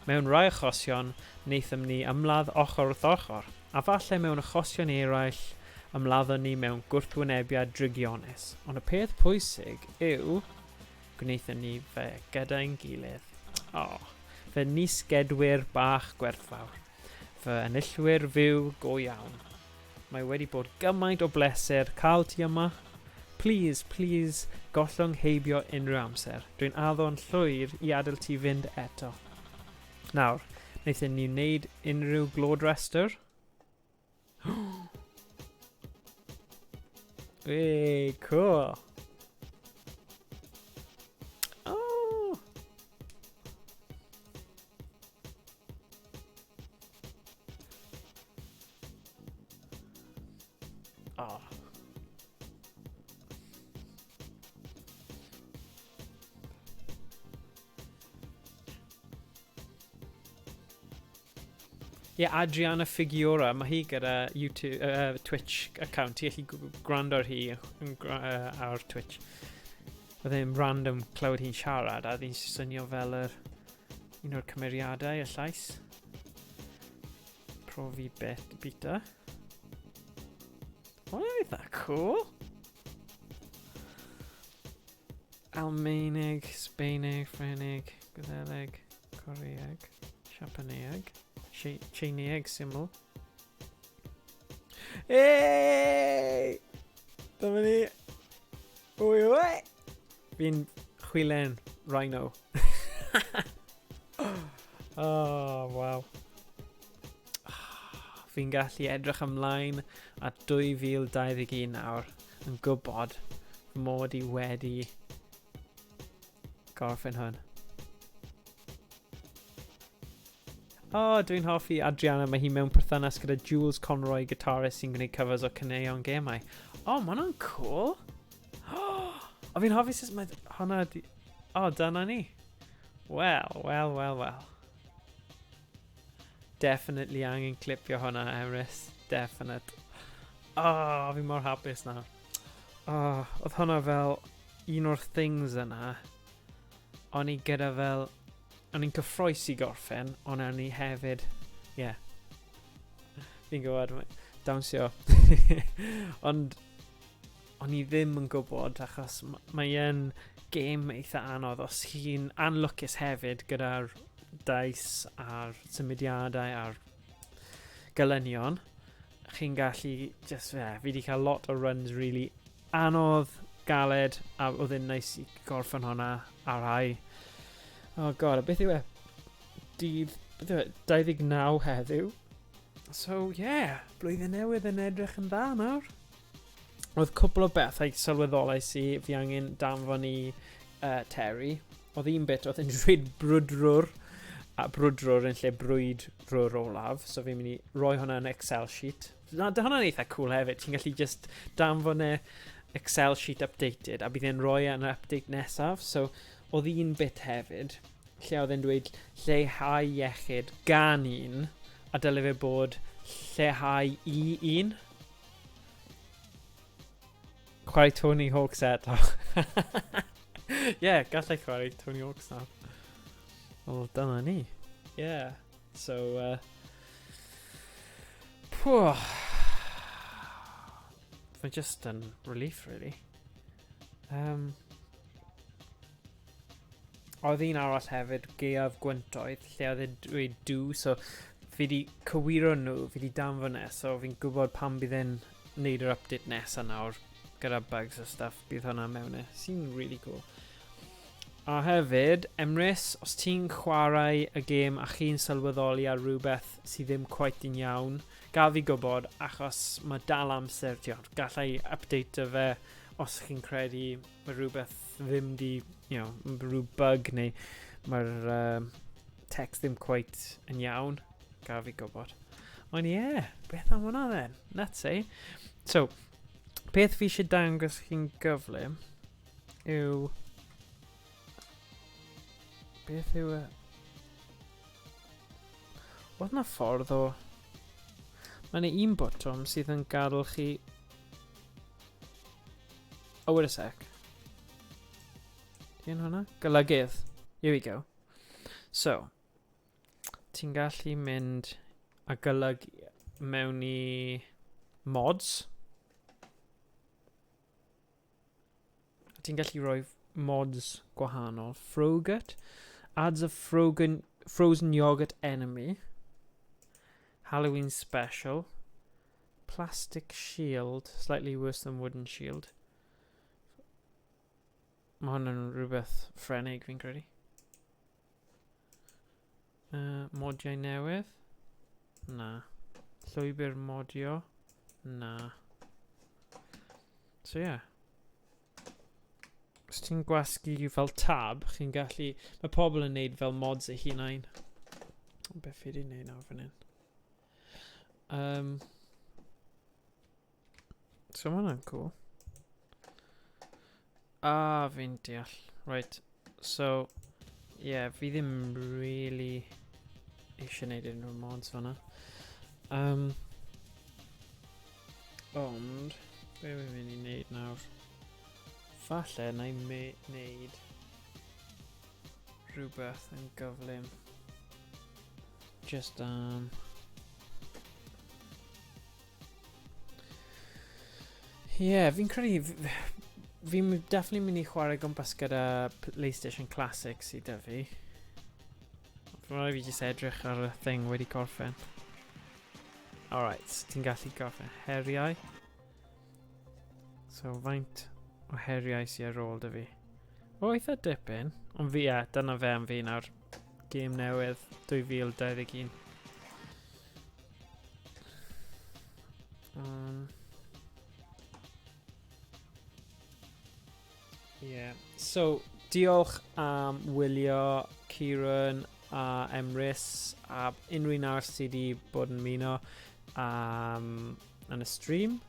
Mewn rai achosion, wnaethon ni ymladd ochr wrth ochr, a falle mewn achosion eraill, ymladdon ni mewn gwrthwynebiad drigionus. Ond y peth pwysig yw gwnaethon ni fe gyda'n gilydd. Fy nisgedwyr bach gwerthfawr. Fy enillwyr fyw go iawn. Mae wedi bod gymaint o bleser cael ti yma. Please, please, gollwng heibio unrhyw amser. Dwi'n addo'n llwyr I adael ti fynd eto. Nawr, wnaethon ni wneud unrhyw glod rester. Hey, cool. Oh. Oh. Adriana Figueroa, mae hi gyda YouTube, Twitch account. Ti gallu gwrando ar hi ar Twitch. Oedd e'n random clywed hi'n siarad a ddi'n swnio fel un o'r cymeriadau y llais. Profi beta. Oh, eitha cool. Almaeneg, Sbaeneg, Ffrenig, Gwyddeleg, Coreeg, Siapaneeg. Tsieineeg syml. Hey! Dyma ni. Wy. Fi'n chwilen rhino. Oh, wow. Fi'n gallu edrych ymlaen at 2021 nawr yn gwybod fy mod I wedi gorffen hwn. Dwi'n hoffi Adriana, mae hi mewn perthynas gyda Jules Conroy, guitarist sy'n gwneud covers o caneuon gemau. Mae hwnna'n cool. Fi'n hoffi sut mae hwnna... dyna ni. Well. Definitely angen clipio hwnna, Emrys. Definite. Fi mor hapus na. Oedd hwnna fel un o'r things yna. O'n I gyda fel... O'n i'n cyffroesi gorffen, ond o'n I hefyd, fi'n gwybod, dawnsio. Ond o'n I ddim yn gwybod, achos mae'n game eitha anodd, os chi'n anlwcus hefyd gyda'r dice a'r symudiadau a'r gelynion, chi'n gallu, fi wedi cael lot o runs really anodd, galed, a oedd e'n neis I gorffen hwnna ar rai. Oh god, a beth yw dydd 29 heddiw. So blwyddyn newydd yn edrych yn dda nawr. Oedd cwpl o bethau sylweddolais I fi angen danfon I Terry. Oedd un bit oedd yn dweud brwdrwr, a brwdrwr yn lle brwydrwr olaf, so fi'n mynd I roi hwnna yn Excel sheet. Hwnna'n eitha cool hefyd, ti'n gallu just danfon Excel sheet updated, a bydd e'n roi yn update nesaf, so oedd un bit hefyd, lle oedd e'n dweud lleihau iechyd gan un, a dylai fe bod lleihau I un. Chwarae Tony Hawk's eto. Gallai chwarae Tony Hawk's now. Wel, dyna ni. So, Mae'n just yn relief, really. Oedd un arall hefyd, Gaeaf Gwyntoedd, lle oedd e'n dweud dw, so fi di cywiro nhw, fi di danfon so fi'n gwybod pan bydd e'n neud yr update nesa nawr, gyda bugs a stuff, bydd hwnna mewn sy'n really cool. A hefyd, Emrys, os ti'n chwarae y gêm a chi'n sylweddoli ar rhywbeth sydd ddim quite yn iawn, gaf fi gwybod, achos mae dal amser, gallai update fe os chi'n credu mae rhywbeth ddim di, rhyw bug neu mae'r text ddim quite yn iawn, gaf fi gwybod. Ond beth am hwnna then? Let's say. So, beth fi eisiau dangos chi'n gyflym yw... Beth yw Oedd na ffordd o... Mae yna un botwm sydd yn gadael chi... wait a sec. Ti'n hwnna? Golygydd. Here we go. So, ti'n gallu mynd a golygu mewn I mods. ti'n gallu rhoi mods gwahanol. Frogut adds a frozen yogurt enemy. Halloween special. Plastic shield, slightly worse than wooden shield. Mae hwnna'n rhywbeth ffrenig fi'n credu. Modiau newydd? Na. Llwybr modio? Na. So yeah. Os ti'n gwasgu fel tab, chi'n gallu... Mae pobl yn neud fel mods eu hunain. Beth fi wedi neud nawr fan hyn. So mae hwnna'n cool. Fi'n deall. Right. So, yeah, fi ddim really eisiau neud unrhyw mods fan'na. Ond, be fi'n mynd i neud nawr? Falle na i neud rhywbeth yn gyflym. Just, yeah, fi'n credu... Fi'n definitely mynd i chwarae gwmpas gyda PlayStation Classic sydd â fi. Fy rhaid fi jyst edrych ar y thing wedi gorffen. Alright, ti'n gallu gorffen heriau. So, faint o heriau sydd ar ôl dy fi. O, eitha dipyn. Ond fi, dyna fe am fi nawr. Game newydd 2021. Yeah. So, diolch am wylio Kieran a Emrys a unrhyw un arall sydd wedi bod yn ymuno yn y stream.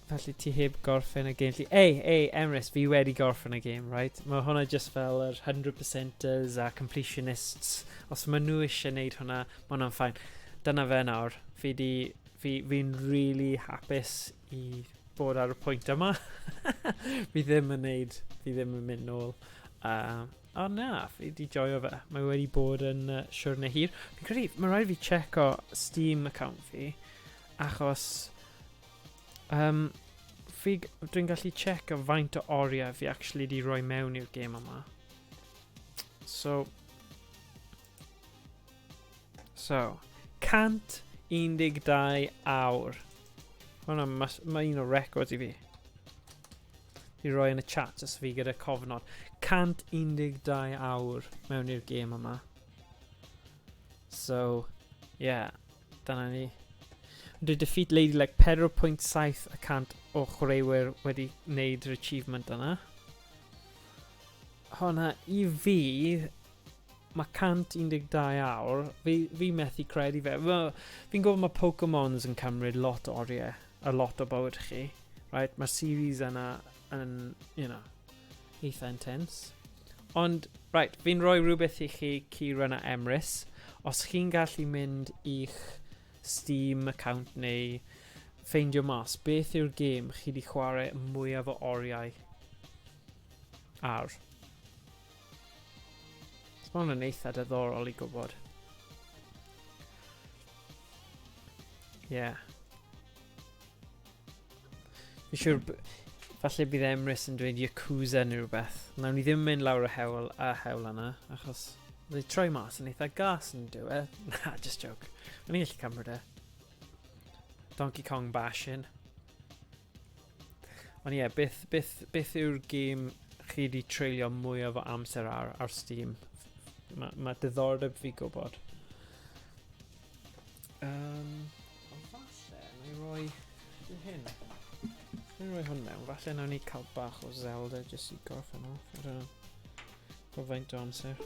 Felly ti heb gorffen y game. Ei, Emrys, fi wedi gorffen y game, right? Mae hwnna just fel yr 100%ers a completionists. Os maen nhw eisiau gwneud hwnna, mae hwnna'n ffain. Dyna fe nawr. Fi'n really hapus i bod ar y pwynt yma. Fi ddim yn mynd nôl. O na, fi di joio fe. Mae wedi bod yn siwrne hir. Fi'n credu, mae rhaid fi checo Steam account fi, achos dwi'n gallu checo faint o oriau fi actually di roi mewn i'r game yma. So 112 awr. Hwna, mae un o records i fi. I roi yn y chat os fi gyda cofnod. 112 awr mewn i'r game yma. So, yeah, dyna ni. Dwi defeat Lady like 4.7% o chwaraewyr wedi wneud yr achievement yna. Hwna, i fi, mae 112 awr, fi methu credu fe. Fi'n gwybod mae Pokemons yn cymryd lot o oriau, a lot o bywyd chi. Right? Mae'r series yna yn, eitha intense. Ond, right, fi'n rhoi rhywbeth i chi, Kieran a Emrys. Os chi'n gallu mynd i'ch Steam account neu ffeindio mas, beth yw'r game chi di chwarae mwyaf o oriau ar? Mae hwnna'n eitha diddorol i gwybod. Yeah. Fi'n siwr, falle bydd Emrys yn dweud Yakuza neu rhywbeth. Nawn ni ddim mynd lawr y hewl yna, achos they troi mas yn eitha gas yn diwedd. Na, just joke. O'n i'n gallu cymryd e. Donkey Kong bashing. Ond ie, beth yw'r game chi di treulio mwyaf o amser ar Steam? Mae diddordeb fi gwybod. Ond falle, na i roi hyn. Na i roi hwn mewn. Falle nawn ni cael bach o Zelda jyst i gorffen off. I don't know. Go faint o amser.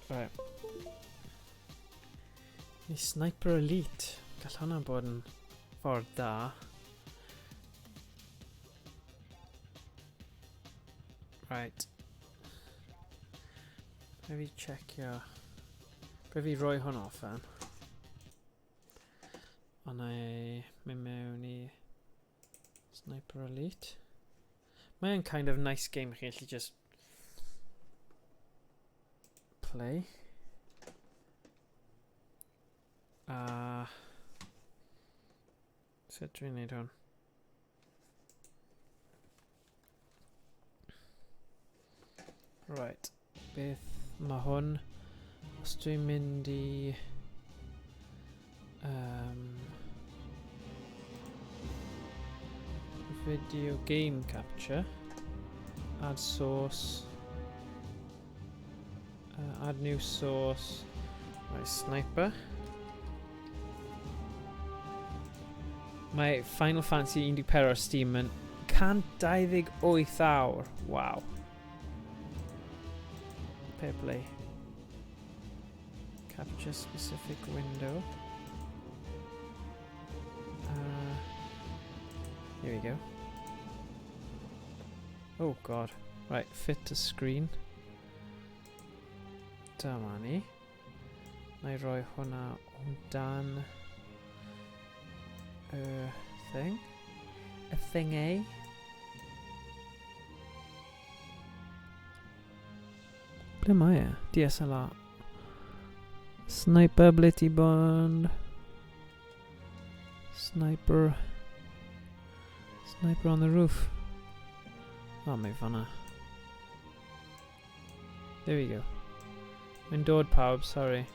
Right. Ni Sniper Elite. Gall hwnna bod yn ffordd da. Right. Be fi checio. Be fi roi hwn off fan. Ond na i mynd mewn i Sniper Elite. Mae'n kind of nice game chi'n gallu just play. Sut dwi'n neud hwn? Right, beth mae hwn? Os dwi'n mynd i... video game capture. Add source. Add new source. Right, sniper. Mae Final Fantasy 14 ar Steam yn 128 awr. Wow. Fair play. Capture specific window. Here we go. Oh god. Right, fit to screen. Dyma ni. Nai roi hwnna o dan thing. A thing A. Ble mae e? DSLR. Sniper Blitty Bond. Sniper on the roof. Oh, mae fanna. There we go. Mae'n dod pawb, sorry.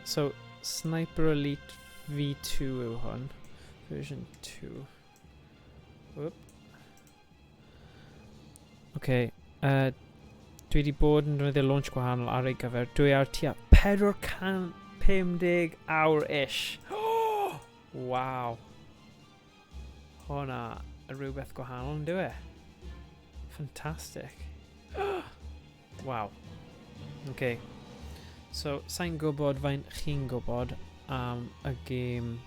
So, Sniper Elite V2 yw hwn. Version 2. Whoop. Okay. Dwi wedi bod yn defnyddio launch gwahanol ar ei gyfer. Dwi ar tua 450 awr-ish. Wow. Hwna y rhywbeth gwahanol yn dwi. Fantastic. Wow. Okay. So, sa'n gwybod faint chi'n gwybod am y game,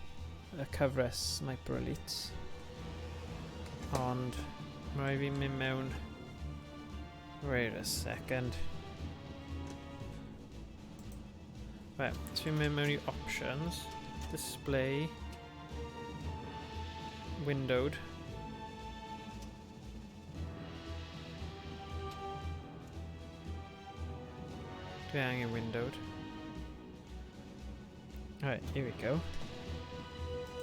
y cyfres Sniper Elite. Ond, mae rhaid fi mynd mewn... Wait a second. Right, so fi'n mynd mewn I options. Display. Windowed. Dwi angen windowed. Alright, here we go.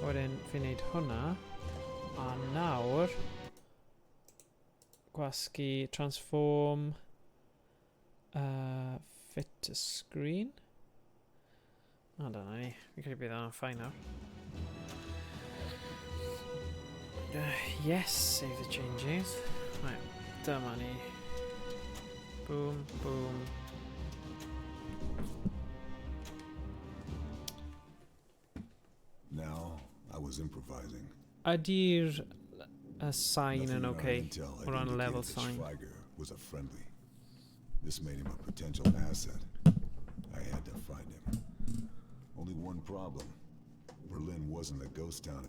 Wedyn fi'n neud hwnna. A nawr gwasgu transform fit to screen. I don't know, we could be that fine now. Yes, save the changes. Right, dyma ni. Boom, boom. Now, I was improvising. Ydy'r sign yn okay? O ran level sign? Schweiger was a friendly. This made him a potential asset. I had to find him. Only one problem. Berlin wasn't a ghost town.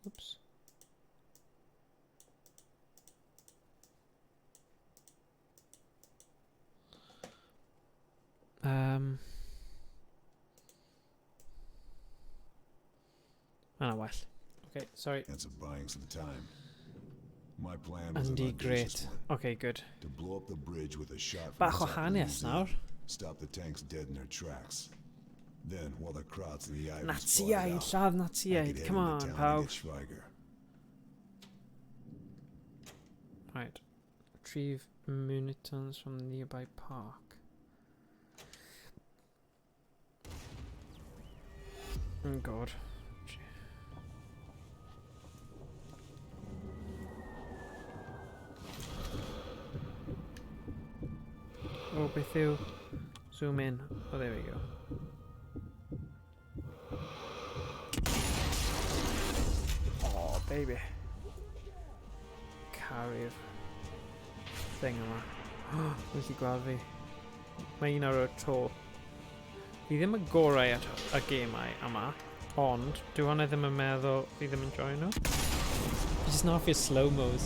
Oops. Well. Okay, sorry. Chance of buying some time. My plan was Andy, great. Okay, good. To blow up the bridge with a shot Bach o hanes nawr. Stop the tanks dead in their tracks. Then, while the Krauts and the Ivans Naziaid, lladd Naziaid. Come on, pawb. Right. Retrieve munitions from the nearby park. Oh god. Oh, beth yw? Zoom in. Oh, there we go. Oh, baby. Carry'r thing yma. Wyth I gweld fi. Mae un ar y tro. Fi ddim yn gorau at y gemau yma, ond dwi hwnna ddim yn meddwl fi ddim yn join nhw. Fi jyst yn hoffi'r slow-mos.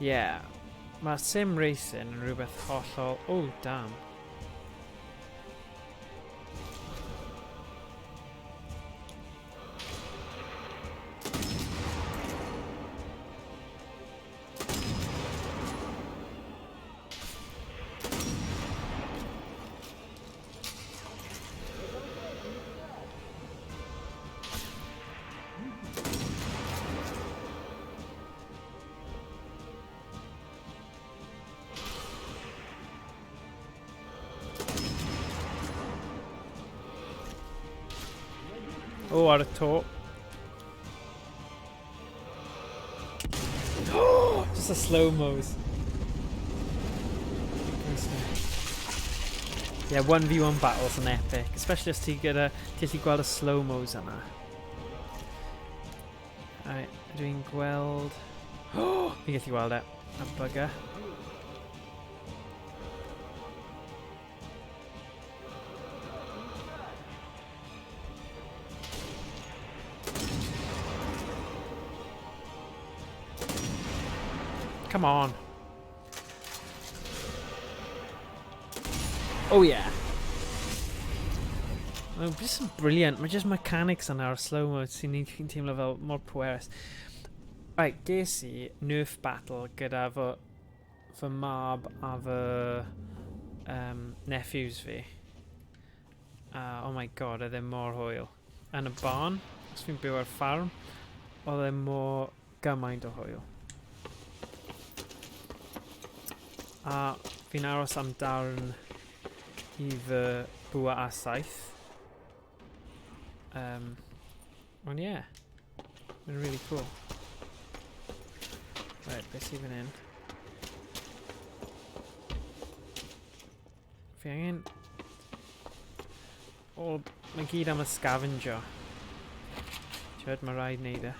Yeah, mae sim racing yn rhywbeth hollol... Oh, damn. O, ar y to. Just the slow-mos. Yeah, 1v1 battles yn epic. Especially os ti gyda... Ti allu gweld y slow-mos yna. Alright, dwi'n gweld... Fi gallu gweld e. A bugger. Come on. Oh yeah. Oh, just brilliant. Mae just mechanics yna ar slow-mo sy'n ni'n teimlo fel mor pwerus. Right, ges i nerf battle gyda fy mab a fy nephews fi. Oh my god, oedd e mor hwyl. Yn y barn, os fi'n byw ar ffarm, oedd e mor gymaint o hwyl. A fi'n aros am darn i fy bwa a saith. Ond yeah, mae'n really cool. Right, beth sydd fan hyn? Fi angen... O, mae gyd am y scavenger. Tiwed, mae rhaid wneud e.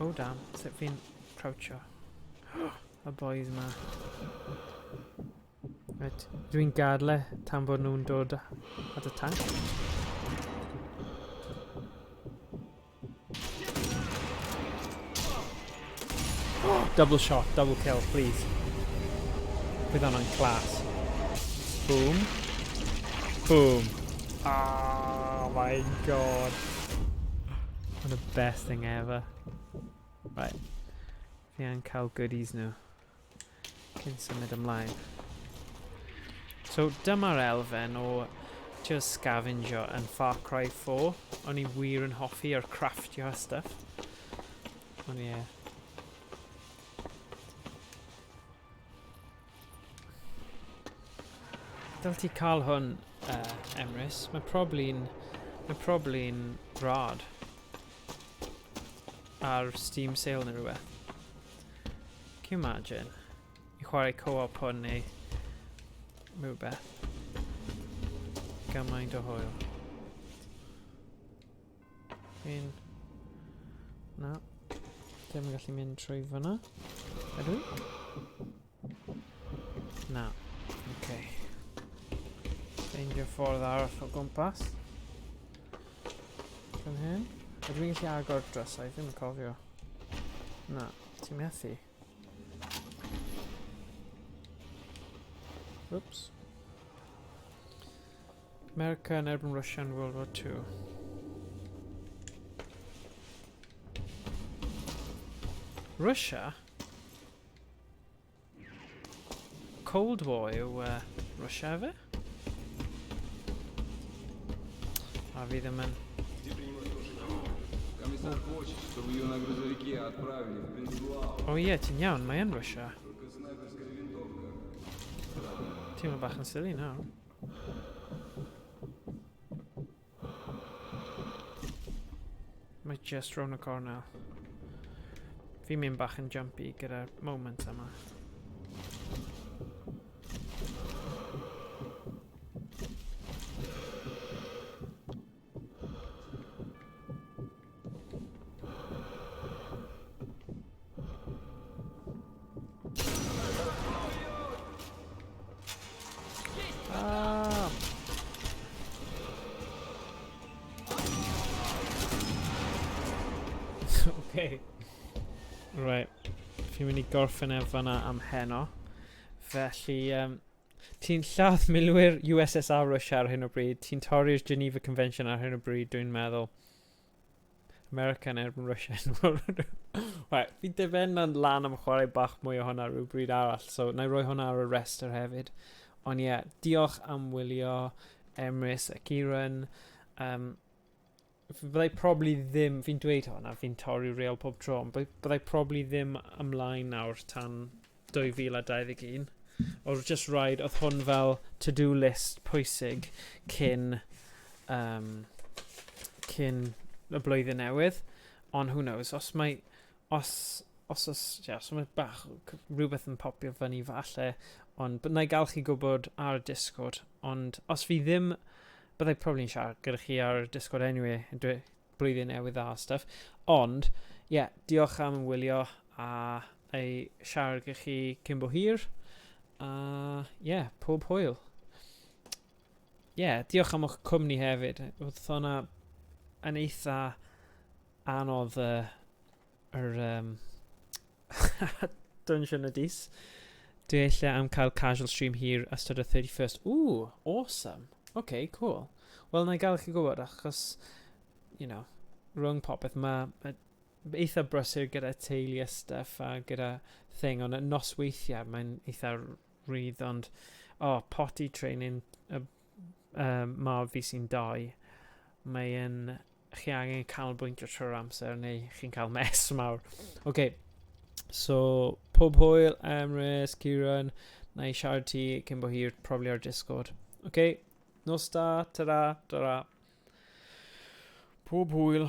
Oh damn, sut fi'n croucho? Y boys ma. Right, dwi'n gadle tan bod nhw'n dod at y tank. Double shot, double kill, please. Bydd hwnna'n class. Boom. Boom. Oh my god. What the best thing ever. Right. Fi angen cael goodies nhw cyn symud ymlaen. So dyma'r elfen o just scavenger yn Far Cry 4. O'n i wir yn hoffi ar craftio a stuff. Ond ie. Dyle ti cael hwn, Emrys. Mae probably'n rad ar Steam sale neu rhywbeth. Can you imagine? I chwarae co-op hwn neu rhywbeth. Gymaint o hwyl. Fi'n... Na. Ddim yn gallu mynd trwy fyna. Ydw? Na. Okay. Ffeindio ffordd arall o gwmpas. Fan hyn. Ydw i'n gallu agor drysau? Ddim yn cofio. Na. Ti'n methu? Oops. America and erbyn Russia in World War II. Russia? Cold War yw Russia fe? A fi ddim yn... O ie, ti'n iawn, mae yn Russia. Teimlo bach yn silly nawr. Mae just rown y cornel. Fi'n mynd bach yn jumpy gyda'r moment yma. Okay. Right. Fi'n mynd I gorffen efo am heno. Felly, ti'n lladd milwyr USSR Russia ar hyn o bryd. Ti'n torri'r Geneva Convention ar hyn o bryd, dwi'n meddwl. America yn erbyn Russia. Right, fi'n defend yn lan am chwarae bach mwy o hwnna rhyw bryd arall. So, na I roi hwnna ar y rester hefyd. Ond ie, diolch am wylio, Emrys ac Iran. Byddai probably ddim, fi'n dweud hwnna, fi'n torri real pob tro, byddai probably ddim ymlaen nawr tan 2021. O'r just rhaid, oedd hwn fel to-do list pwysig cyn cyn y blwyddyn newydd, ond who knows, os mae bach rhywbeth yn popio fyny falle, ond na i gael chi gwybod ar y Discord, ond os fi ddim, byddai probably'n siarad gyda chi ar y Discord anyway, blwyddyn newydd a stuff, ond diolch am wylio a ei siarad gyda chi cyn bo hir, a pob hwyl. Diolch am eich cwmni hefyd. Oedd hwnna yn eitha anodd Dwnsiwn y dis. Dwi eisiau am cael casual stream hir ystod y 31st. Ooh, awesome. Okay, cool. Wel, na i gael chi gwybod achos, rhwng popeth, mae eitha brysur gyda teulu a stuff a gyda thing, ond y nosweithiau mae'n eitha rydd, ond potty training mab fi sy'n 2, chi angen canolbwyntio trwy'r amser neu chi'n cael mes mawr. So pob hwyl, Emrys, Kieran, na i siarad ti cyn bo hir, probably ar Discord. Nos da, ta-ra. Pob hwyl.